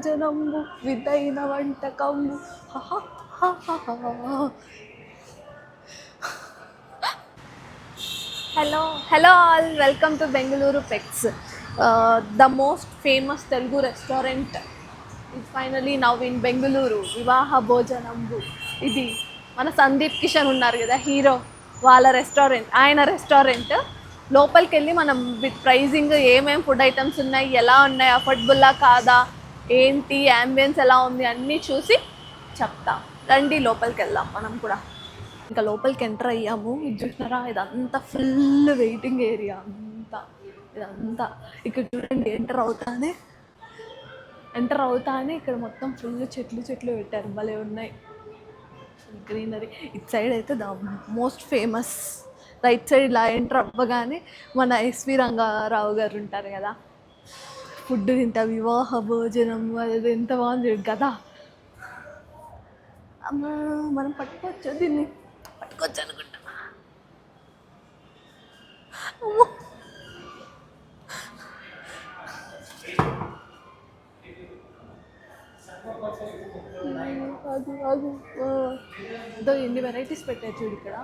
జనంబు విదైన వంటకంబు. Hello hello all, welcome to Bengaluru pecks. The most famous Telugu restaurant is finally now in Bengaluru, Vivaha Bhojanambu. ఇది మన సందీప్ కిషన్ ఉన్నారు కదా, హీరో, వాళ్ళ రెస్టారెంట్. ఆయన రెస్టారెంట్ లోపలికి వెళ్ళి మనం విత్ ప్రైజింగ్ ఏమేమి ఫుడ్ ఐటమ్స్ ఉన్నాయి, ఎలా ఉన్నాయి, అఫోర్డబుల్లా కాదా, ఏంటి, యాంబియన్స్ ఎలా ఉంది అన్నీ చూసి చెప్తాం. రండి లోపలికి వెళ్దాం మనం కూడా. ఇంకా లోపలికి ఎంటర్ అయ్యాము. ఇది చూసినారా, ఇదంతా ఫుల్ వెయిటింగ్ ఏరియా అంతా. ఇదంతా ఇక్కడ చూడండి, ఎంటర్ అవుతానే ఇక్కడ మొత్తం ఫుల్ చెట్లు పెట్టారు, భలే ఉన్నాయి, గ్రీనరీ. ఇటు సైడ్ అయితే the most famous, right side ఇలా ఎంటర్ అవ్వగానే మన ఎస్వి రంగారావు గారు ఉంటారు కదా, ఫుడ్ తింటా, వివాహ భోజనం, అది ఎంత బాగుంది కదా. అమ్మా, మనం పట్టుకోవచ్చు, దీన్ని పట్టుకోవచ్చు అనుకుంటా. అదో ఎన్ని వెరైటీస్ పెట్టారు చూడు, ఇక్కడ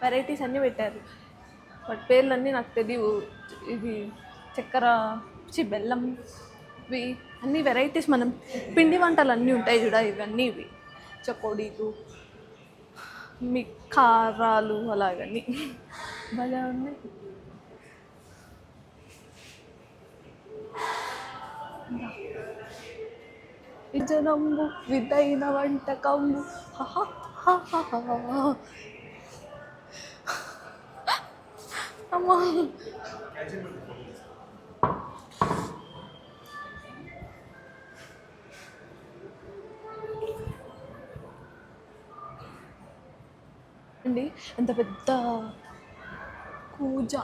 వెరైటీస్ అన్నీ పెట్టారు, బట్ పేర్లన్నీ నాకు తెలియవు. ఇది చక్కెర, బెల్లం, ఇవి అన్ని వెరైటీస్. మనం పిండి వంటలు అన్నీ ఉంటాయి చూడ, ఇవన్నీ ఇవి చకోడీలు, మీ కారాలు, అలాగని భలే ఉన్నాయి. జనంబు విదైన వంటకంబు. అమ్మా, అండి ఎంత పెద్ద కూజ,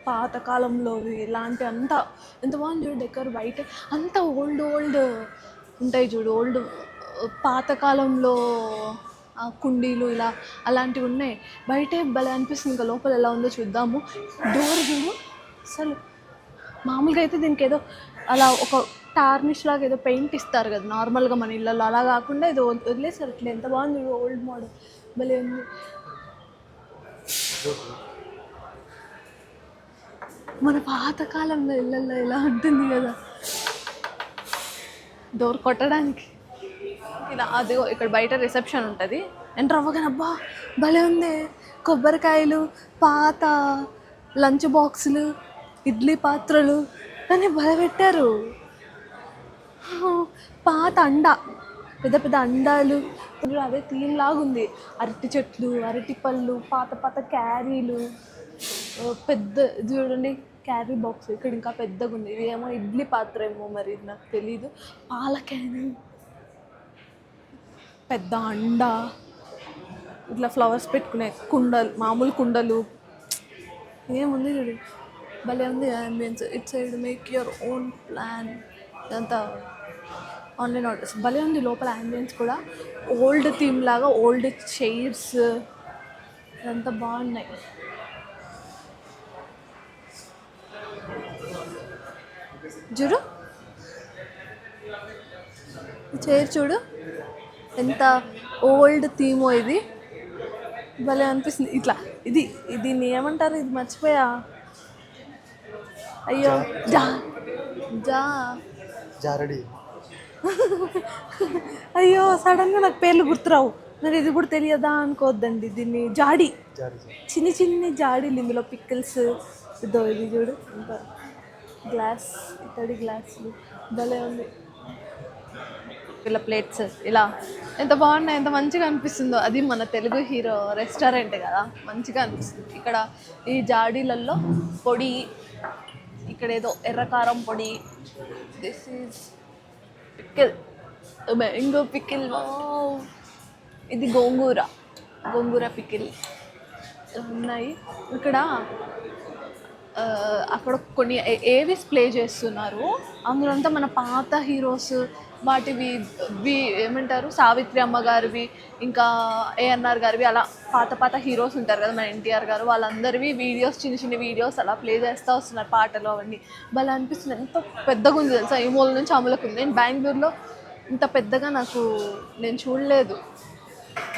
పాతకాలంలోవి ఇలాంటి అంతా ఎంత బాగుంది చూడు. డెకర్ బయట అంతా ఓల్డ్ ఉంటాయి చూడు, ఓల్డ్ పాతకాలంలో కుండీలు ఇలా అలాంటివి ఉన్నాయి. బయటే భలే అనిపిస్తుంది. ఇంకా లోపల ఎలా ఉందో చూద్దాము. డోర్ చూడు, అసలు మామూలుగా అయితే దీనికి ఏదో అలా ఒక టార్నిష్ లాగా ఏదో పెయింట్ ఇస్తారు కదా నార్మల్గా మన ఇళ్ళల్లో, అలా కాకుండా ఏదో వదిలేసారు అట్లా. ఎంత బాగుంది, ఓల్డ్ మోడల్, భలే ఉంది. మన పాతకాలంలో ఇళ్ళల్లో ఇలా ఉంటుంది కదా, డోర్ కొట్టడానికి ఇలా. అదిగో ఇక్కడ బయట రిసెప్షన్ ఉంటుంది, ఎంటర్ అవ్వగానే అబ్బా భలే ఉంది. కొబ్బరికాయలు, పాత లంచ్ బాక్సులు, ఇడ్లీ పాత్రలు కానీ భలే పెట్టారు. పాత అండ, పెద్ద పెద్ద అండాలు, అదే థీమ్ లాగా ఉంది. అరటి చెట్లు, అరటి పళ్ళు, పాత క్యారీలు, పెద్ద చూడండి క్యారీ బాక్స్ ఇక్కడ ఇంకా పెద్దగా ఉంది. ఇది ఏమో ఇడ్లీ పాత్ర ఏమో మరి, నాకు తెలీదు. పాల క్యాన్, పెద్ద అండ, ఇట్లా ఫ్లవర్స్ పెట్టుకునే కుండలు, మామూలు కుండలు, ఏముంది చూడు, భలే ఉంది ambience. It side make your own plan, ఇదంతా ఆన్లైన్ ఆర్డర్స్. భలే ఉంది లోపల అంబియన్స్ కూడా, ఓల్డ్ థీమ్ లాగా, ఓల్డ్ చైర్స్, ఇదంతా బాగున్నాయి. చూడు చైర్ చూడు, ఎంత ఓల్డ్ థీమో ఇది, భలే అనిపిస్తుంది. ఇట్లా దీన్ని ఏమంటారు, ఇది మర్చిపోయా, అయ్యో, జారడి. అయ్యో సడన్గా నాకు పేర్లు గుర్తురావు, మరి ఇది కూడా తెలియదా అనుకోవద్దండి. దీన్ని జాడీ, చిన్ని జాడీలు, ఇందులో పికిల్స్. ఇదో ఇది చూడు, ఇంకా గ్లాస్, ఇత్తడి గ్లాసులు, భలే ఉంది. ఇలా ప్లేట్స్ ఇలా ఎంత బాగున్నాయి, ఎంత మంచిగా అనిపిస్తుందో. అది మన తెలుగు హీరో రెస్టారెంట్ కదా, మంచిగా అనిపిస్తుంది. ఇక్కడ ఈ జాడీలలో పొడి, ఇక్కడ ఏదో ఎర్రకారం పొడి, this is pickle, mango pickle, ఇది గోంగూర పికిల్ ఉన్నాయి. ఇక్కడ అక్కడ కొన్ని ఏవిస్ ప్లే చేస్తున్నారు. అందులో అంతా మన పాత హీరోస్ వాటివి ఏమంటారు, సావిత్రి అమ్మ గారివి, ఇంకా ఏఎన్ఆర్ గారివి, అలా పాత పాత హీరోస్ ఉంటారు కదా, మన ఎన్టీఆర్ గారు, వాళ్ళందరివి వీడియోస్, చిన్న చిన్న వీడియోస్ అలా ప్లే చేస్తూ వస్తున్నారు, పాటలు అవన్నీ భలే అనిపిస్తుంది. ఎంత పెద్దగా ఉంది తెలుసా, ఈ మూల నుంచి ఆ మూలకు ఉంది. నేను బెంగళూరులో ఇంత పెద్దగా నేను చూడలేదు.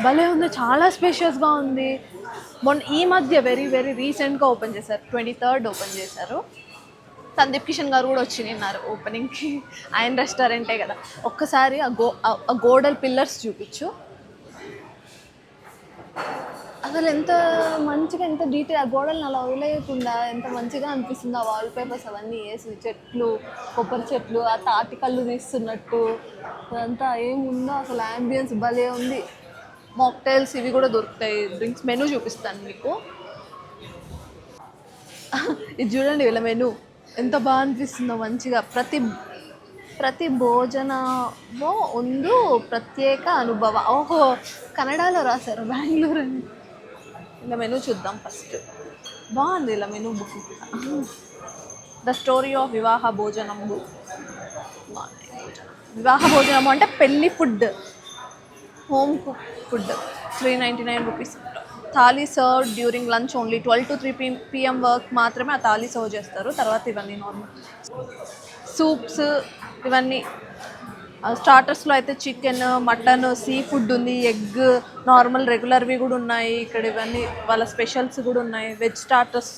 భలే ఉంది, చాలా స్పేషియస్గా ఉంది. ఈ మధ్య వెరీ వెరీ రీసెంట్గా ఓపెన్ చేశారు, 23rd ఓపెన్ చేశారు. సందీప్ కిషన్ గారు కూడా వచ్చి నిన్నారు ఓపెనింగ్కి. ఆయన రెస్టారెంటే కదా. ఒక్కసారి ఆ గోడల పిల్లర్స్ చూపించు. అసలు ఎంత మంచిగా, ఎంత డీటెయిల్, ఆ గోడలను అలా వదిలేయకుండా ఎంత మంచిగా అనిపిస్తుంది. ఆ వాల్ పేపర్స్ అవన్నీ వేసి, చెట్లు, కొబ్బరి చెట్లు, ఆ తాటి కళ్ళు తీస్తున్నట్టు అదంతా ఏముందో అసలు. యాంబియన్స్ భలే ఉంది. మాక్టైల్స్ ఇవి కూడా దొరుకుతాయి. డ్రింక్స్ మెనూ చూపిస్తాను మీకు. ఇది చూడండి, వీళ్ళ మెనూ ఎంత బాగా అనిపిస్తుందో. మంచిగా ప్రతి భోజనమో ಒಂದು ప్రత్యేక అనుభవ. ఓహో, కన్నడలో రాశారు బెంగళూరు అని. ఇలా మెనూ చూద్దాం ఫస్ట్. బాగుంది ఇలా menu book. The story of వివాహ భోజనంబు. వివాహ భోజనము అంటే పెళ్ళి food, home cook food, 399 rupees. Thali serve during lunch only. 12 to 3 PM work మాత్రమే ఆ థాలీ సర్వ్ చేస్తారు. తర్వాత ఇవన్నీ నార్మల్ సూప్స్, ఇవన్నీ. స్టార్టర్స్లో అయితే చికెన్, మటన్, సీ ఫుడ్ ఉంది, ఎగ్, నార్మల్ రెగ్యులర్వి కూడా ఉన్నాయి ఇక్కడ. ఇవన్నీ వాళ్ళ స్పెషల్స్ కూడా ఉన్నాయి. వెజ్ స్టార్టర్స్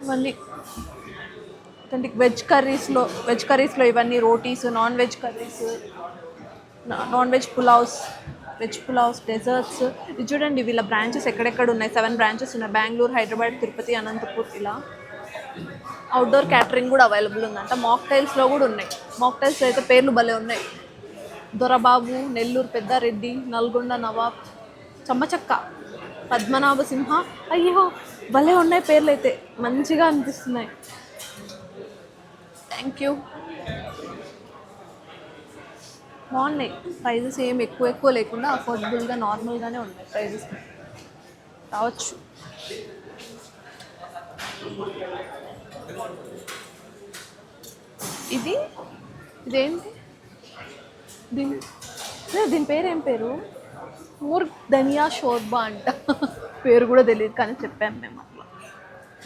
ఇవన్నీ. వెజ్ కర్రీస్లో ఇవన్నీ rotis, non veg curries, non veg pulaos, veg pulaos, desserts. ఇది చూడండి, వీళ్ళ బ్రాంచెస్ ఎక్కడెక్కడ ఉన్నాయి. 7 బ్రాంచెస్ ఉన్నాయి. బెంగళూరు, హైదరాబాద్, తిరుపతి, అనంతపూర్. ఇలా అవుట్డోర్ క్యాటరింగ్ కూడా అవైలబుల్ ఉందంట. మాక్టైల్స్లో కూడా ఉన్నాయి. మాక్టైల్స్ అయితే పేర్లు భలే ఉన్నాయి. దొరబాబు, నెల్లూరు పెద్దారెడ్డి, నల్గొండ నవాబ్, చెమ్మచక్క, పద్మనాభ సింహ. అయ్యో భలే ఉన్నాయి పేర్లు అయితే, మంచిగా అనిపిస్తున్నాయి. Thank you. బాగున్నాయి. ప్రైజెస్ ఏం ఎక్కువ లేకుండా అఫోర్డబుల్గా, నార్మల్గానే ఉన్నాయి ప్రైజెస్. రావచ్చు. ఇదేంటి, దీని పేరు ఏం పేరు? ముర్గ్ ధనియా షోర్బా అంట. పేరు కూడా తెలియదు కానీ చెప్పాము మేము అట్లా.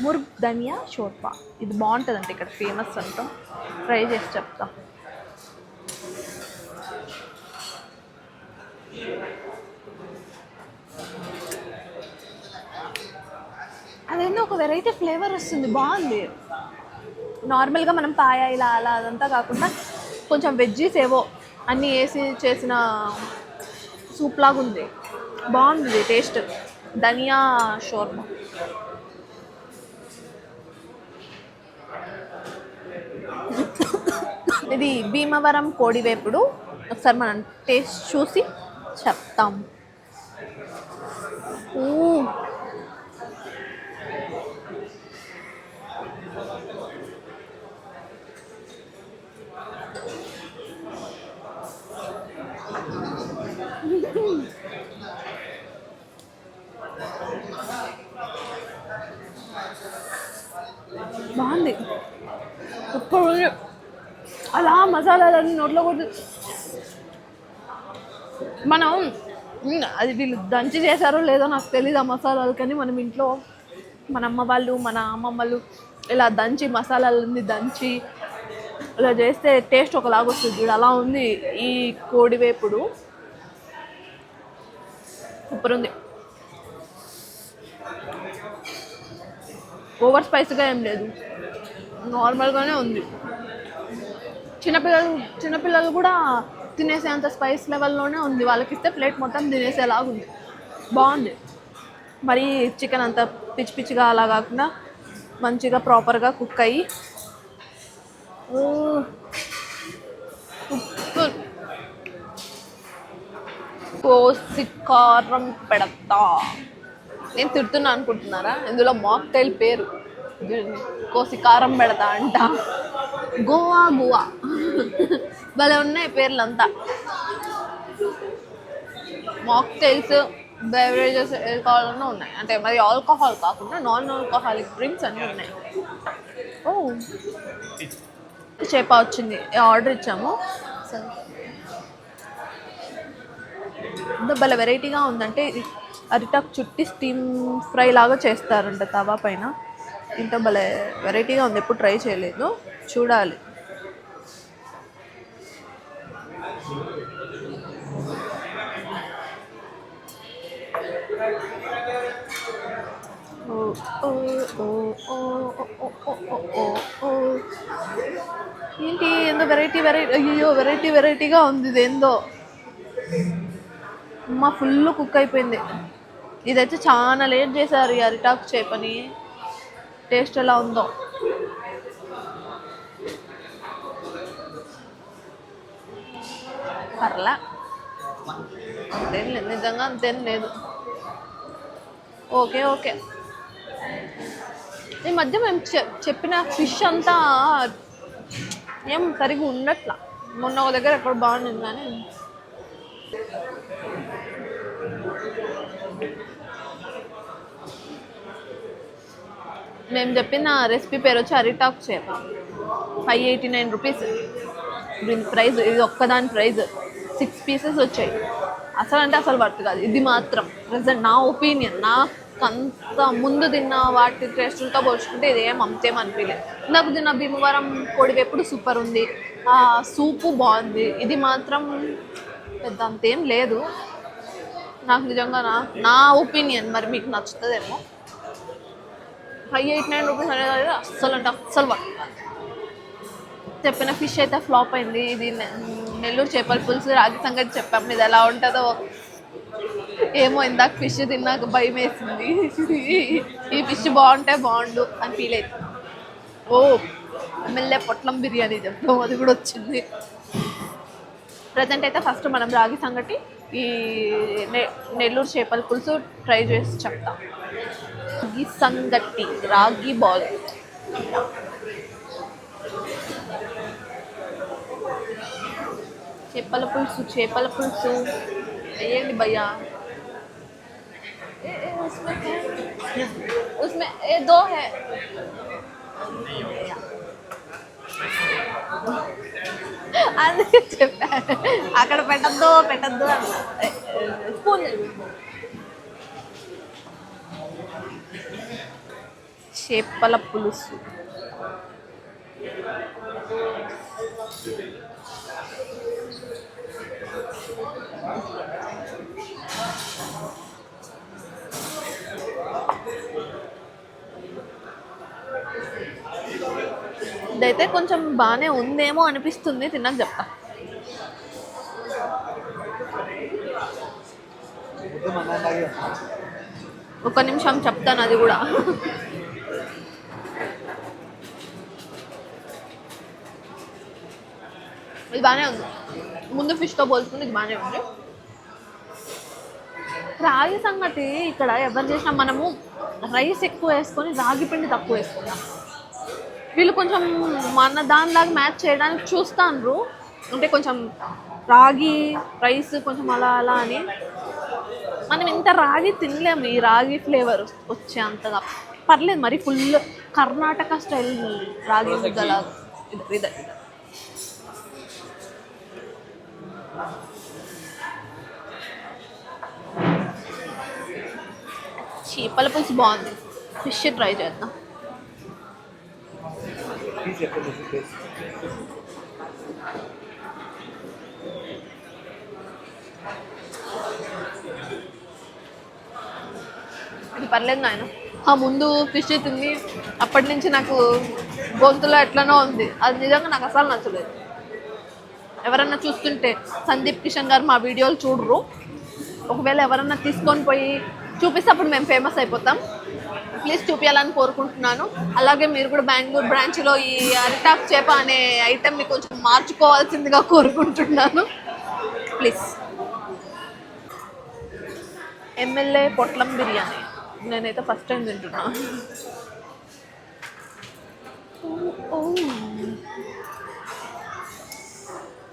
ముర్గ్ ధనియా షోర్బా. ఇది బాగుంటుందంట, ఇక్కడ ఫేమస్ అంటాం. ట్రై చేసి చెప్తాం. అదేందో ఒక వెరైటీ ఫ్లేవర్ వస్తుంది, బాగుంది. నార్మల్గా మనం పాయ ఇలా అలా అదంతా కాకుండా కొంచెం వెజ్జీస్ ఏవో అన్నీ వేసి చేసిన సూప్ లాగా ఉంది. బాగుంది టేస్ట్. ధనియా షోర్మా. ఇది భీమవరం కోడివేపుడు. ఒకసారి మనం టేస్ట్ చూసి చెప్తాం. బాగుంది. ఇప్పుడు అలా మసాలాలన్నీ నోట్లో కొద్ది మనం అది వీళ్ళు దంచి చేశారో లేదో నాకు తెలీదు ఆ మసాలాలు, కానీ మనం ఇంట్లో మన అమ్మ వాళ్ళు, మన అమ్మమ్మలు ఇలా దంచి మసాలాలన్నీ దంచి ఇలా చేస్తే టేస్ట్ ఒకలాగా వస్తుంది చూడు, అలా ఉంది ఈ కోడివేపుడు. సూపర్ ఉంది. ఓవర్ స్పైస్గా ఏం లేదు, నార్మల్గానే ఉంది. చిన్నపిల్లలు కూడా తినేసేంత స్పైస్ లెవెల్లోనే ఉంది. వాళ్ళకి ఇస్తే ప్లేట్ మొత్తం తినేసేలాగా ఉంది. బాగుంది. మరి చికెన్ అంతా పిచ్చి పిచ్చిగా అలా కాకుండా మంచిగా ప్రాపర్గా కుక్ అయ్యి కోసి కారం పెడతా. నేను తిడుతున్నా అనుకుంటున్నారా? ఇందులో మాక్టైల్ పేరు కోసి కారం పెడతా అంట. గోవా భలే ఉన్నాయి పేర్లంతా. మాక్టైల్స్ బెవరేజెస్ ఏది కావాలన్నా ఉన్నాయి, అంటే మరి ఆల్కహాల్ కాకుండా నాన్ ఆల్కహాలిక్ డ్రింక్స్ అన్నీ ఉన్నాయి. ఓ చేప వచ్చింది, ఆర్డర్ ఇచ్చాము. సరే ఇంత భలే వెరైటీగా ఉందంటే అరిటాకు చుట్టి స్టీమ్ ఫ్రై లాగా చేస్తారంట తవా పైన. ఇంత భలే వెరైటీగా ఉంది, ఎప్పుడు ట్రై చేయలేదు, చూడాలి. ఏంటి ఏందో వెరైటీ అయ్యో వెరైటీగా ఉంది ఇది ఏందో. మా ఫుల్ కుక్ అయిపోయింది. ఇదైతే చాలా లేట్ చేశారు ఈ అరిటాకు చేపని. టేస్ట్ ఎలా ఉందో. పర్లా, అంతేం లేదు, నిజంగా అంతేం లేదు. Okay okay. ఈ మధ్య మేము చెప్పిన ఫిష్ అంతా ఏం సరిగ్గా ఉండట్లా. మొన్న ఒక దగ్గర ఎక్కడ బాగుంది కానీ మేము చెప్పిన రెసిపీ పేరు వచ్చి అరిటాకు చేప. 589 రూపీస్ దీని ప్రైస్. ఇది ఒక్కదాని ప్రైస్. 6 పీసెస్ వచ్చాయి. అసలు వర్త్ కాదు ఇది మాత్రం. ప్రెసెంట్ నా ఒపీనియన్, నాకంత ముందు తిన్న వాటి టేస్టులతో పోల్చుకుంటే ఇది అంతేం అనిపించలేదు. నాకు తిన్న భీమవరం కోడివేపుడు సూపర్ ఉంది, సూపు బాగుంది. ఇది మాత్రం పెద్ద అంతేం లేదు నాకు నిజంగా. నా ఒపీనియన్, మరి మీకు నచ్చుతుందేమో. 589 రూపీస్ అనేది అస్సలు వర్త్ కాదు. చెప్పిన ఫిష్ అయితే ఫ్లాప్ అయింది. ఇది నెల్లూరు చేపల పులుసు రాగి సంగతి చెప్పాము. ఇది ఎలా ఉంటుందో ఏమో. ఇందాక ఫిష్ తిన్నాక భయం వేసింది. ఈ ఫిష్ బాగుంటే బాగుండు అని ఫీల్ అవుతుంది. ఓ ఎమ్మెల్యే పొట్లం బిర్యానీ చెప్తాం, అది కూడా వచ్చింది. ప్రజెంట్ అయితే ఫస్ట్ మనం రాగి సంగటి, ఈ నెల్లూరు చేపల పులుసు ట్రై చేసి చెప్తాం. రాగి సంగటి, రాగి బాల్. చేపల పులుసు వేయండి భయ్యా. उसमें ये 2 है. అందుకే చెప్పా అక్కడ పెట్టద్దు స్పూన్. చేపల పులుసు ఇదైతే కొంచెం బాగానే ఉందేమో అనిపిస్తుంది, తిన్నాక చెప్తా. ఒక నిమిషం చెప్తాను అది కూడా. ఇది బాగానే ఉంది, ముందు ఫిష్తో పోల్చుకుంటే ఇది బాగానే ఉంది. రాగి సంగటి ఇక్కడ ఎవరు చేసినా మనము రైస్ ఎక్కువ వేసుకొని రాగి పిండి తక్కువ వేసుకున్నాం. వీళ్ళు కొంచెం మన దానిలాగా మ్యాచ్ చేయడానికి చూస్తాను, అంటే కొంచెం రాగి రైస్ కొంచెం అలా అని. మనం ఇంత రాగి తినలేము, ఈ రాగి ఫ్లేవర్ వచ్చే అంతగా. పర్లేదు, మరి ఫుల్ కర్ణాటక స్టైల్ రాగి ముద్దలా. ఇది చేపల పులుసు బాగుంది. ఫిష్ ట్రై చేద్దాం. ఇది పర్లేదు నాయన. ముందు ఫిష్ తింది అప్పటి నుంచి నాకు గొంతులో ఎట్లనో ఉంది. అది నిజంగా నాకు అసలు నచ్చలేదు. ఎవరన్నా చూస్తుంటే సందీప్ కిషన్ గారు మా వీడియోలు చూడరు. ఒకవేళ ఎవరన్నా తీసుకొని పోయి చూపిస్తే అప్పుడు మేము ఫేమస్ అయిపోతాం. ప్లీజ్ చూపించాలని కోరుకుంటున్నాను. అలాగే మీరు కూడా బెంగళూరు బ్రాంచ్లో ఈ అరిటాకు చేప అనే ఐటెంని కొంచెం మార్చుకోవాల్సిందిగా కోరుకుంటున్నాను ప్లీజ్. ఎమ్మెల్యే పొట్లం బిర్యానీ నేనైతే ఫస్ట్ టైం తింటున్నా.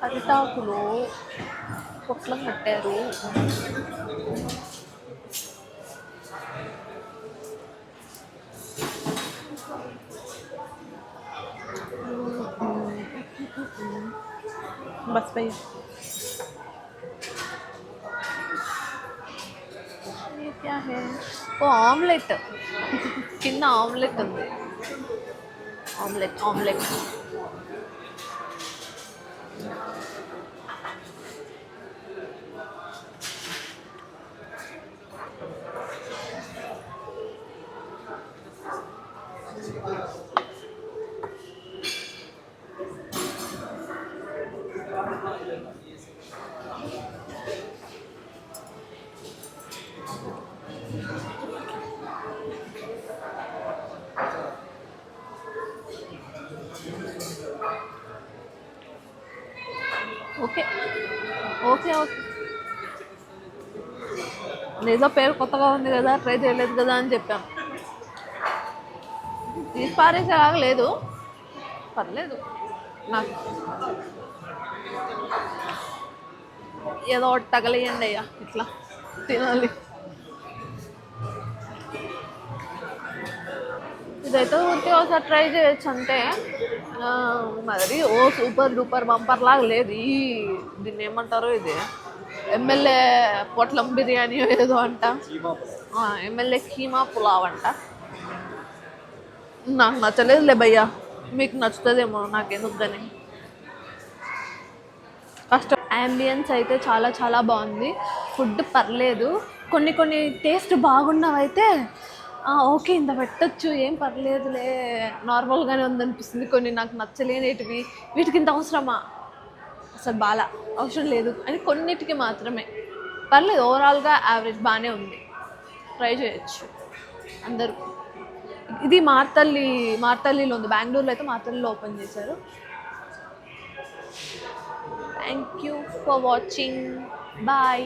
అరిటాకులో పొట్లం కట్టారు. బస్ భయ్యా ये क्या है ఓ ఆమ్లెట్ కింద ఆమ్లెట్ ఉంది omelette omelette okay okay okay ఏదో పేరు కొత్తగా ఉంది కదా ట్రై చేయలేదు కదా అని చెప్పాం తీసి పారేసేలాగా లేదు పర్లేదు నాకు ఏదో ఒకటి తగలేయండి అయ్యా ఇట్లా తినాలి ఇదైతే ఊరికే ఒకసారి ట్రై చేయొచ్చు అంతే మరి ఓ సూపర్ డూపర్ బంపర్ లాగా లేదు దీన్ని ఏమంటారు ఇది ఎమ్మెల్యే పొట్లం బిర్యానీ ఏదో అంట ఎమ్మెల్యే కీమా పులావ్ అంట నాకు నచ్చలేదులే భయ్యా మీకు నచ్చుతుందేమో నాకెందుకని కష్టం యాంబియన్స్ అయితే చాలా చాలా బాగుంది ఫుడ్ పర్లేదు కొన్ని కొన్ని టేస్ట్ బాగున్నవైతే ఓకే ఇంత పెట్టచ్చు ఏం పర్లేదులే నార్మల్గానే ఉందనిపిస్తుంది కొన్ని నాకు నచ్చలేనిటివి వీటికి ఇంత అవసరమా అసలు బాగా అవసరం లేదు అని కొన్నిటికి మాత్రమే పర్లేదు ఓవరాల్గా యావరేజ్ బాగానే ఉంది ట్రై చేయొచ్చు అందరూ ఇది మార్తల్లిలో ఉంది బెంగళూరులో అయితే మార్తల్లిలో ఓపెన్ చేశారు thank you for watching bye